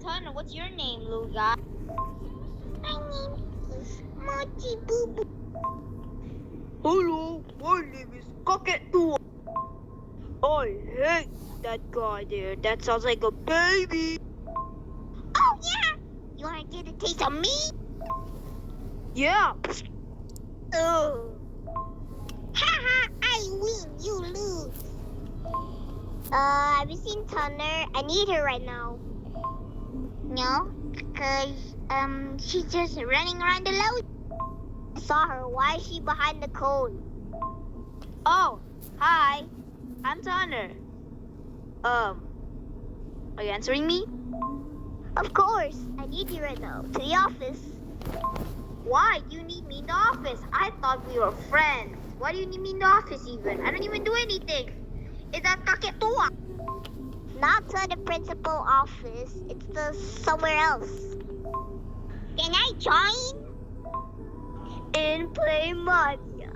Turner, what's your name, little guy? My name is Mochi Boo Boo. Hello, my name is Cockatoo. I hate that guy there. That sounds like a baby. Oh yeah! You wanna get a taste of me? Yeah. Oh. Haha, I win, you lose. Have you seen Turner? I need her right now. No, cause she's just running around the lodge. I saw her. Why is she behind the cone? Oh, hi. I'm Turner. Are you answering me? Of course, I need you right now. To the office. Why do you need me in the office? I thought we were friends. Why do you need me in the office even? I don't even do anything. Is that Kaketua? Not to the principal office. It's the somewhere else. Can I join? In Playmania.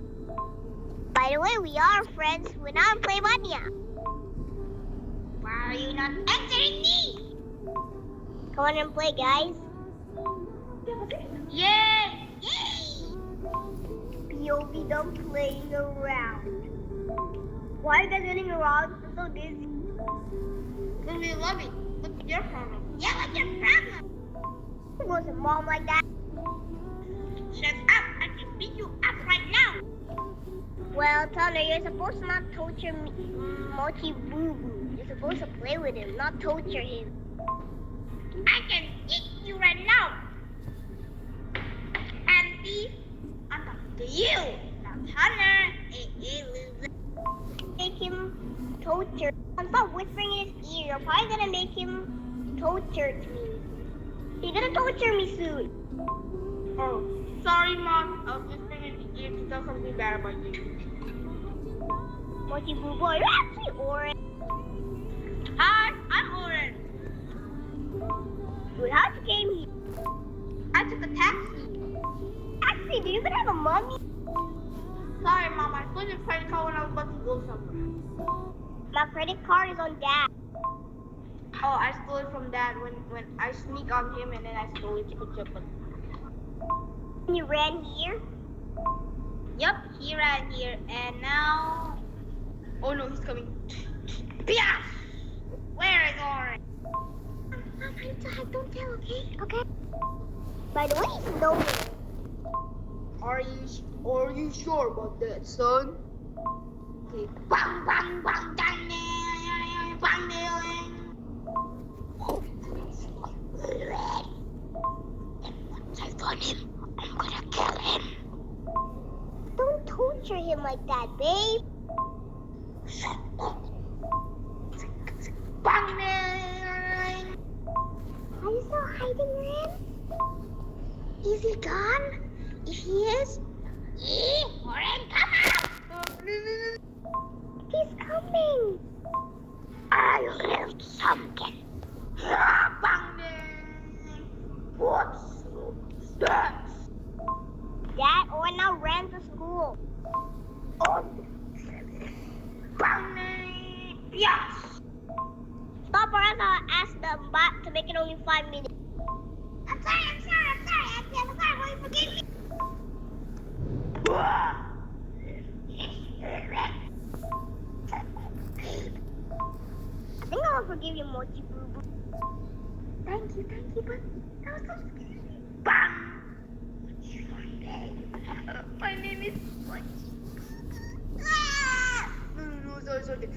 By the way, we are friends. We're not in Playmania. Why are you not answering me? Come on and play, guys. Yay! Yay! POV done playing around. Why are you guys running around? I'm so dizzy. Because we love it. What's your problem? Yeah, what's your problem? Who goes to mom like that? Shut up! I can beat you up right now! Well, Turner, you're supposed to not torture me, Mochi Boo Boo. You're supposed to play with him, not torture him. I can eat you right now! Auntie, I'm talking to you! Now, Turner, loser. Make him torture. Stop whispering in his ear. You're probably gonna make him torture me. You're gonna torture me soon. Oh, sorry, Mom. I was just thinking you to tell something bad about you. Mochi Boo Boo, you're actually orange. Hi, I'm Oren. Dude, how'd you came here? I took a taxi. Actually, do you even have a money? Sorry, Mom. I stole your credit card when I was about to go somewhere. My credit card is on Dad. Oh, I stole it from Dad when I sneak on him and then I stole it to put your money. You ran here? Yup, he ran here and now... Oh no, he's coming. Piaf! Where is Oren? Don't tell, okay? Okay. By the way, he's nowhere. Are you sure about that, son? Okay. Bang, bang, bang, bang, bang, bang, bang. Once I find him, I'm gonna kill him. Don't torture him like that, babe. Bang, bang. Are you still hiding him? Is he gone? If he is, Oren, come out! he's coming. I learned something. Bang, bang. What's that? Dad, Owen now ran to school. Yes. Stop or else I'll ask the bot to make it only 5 minutes. I'm sorry. I'm sorry. Will you forgive me? I think I'll forgive you, Mochi Boo Boo. Thank you, but that was so scary. Bang. My name is. No, sorry.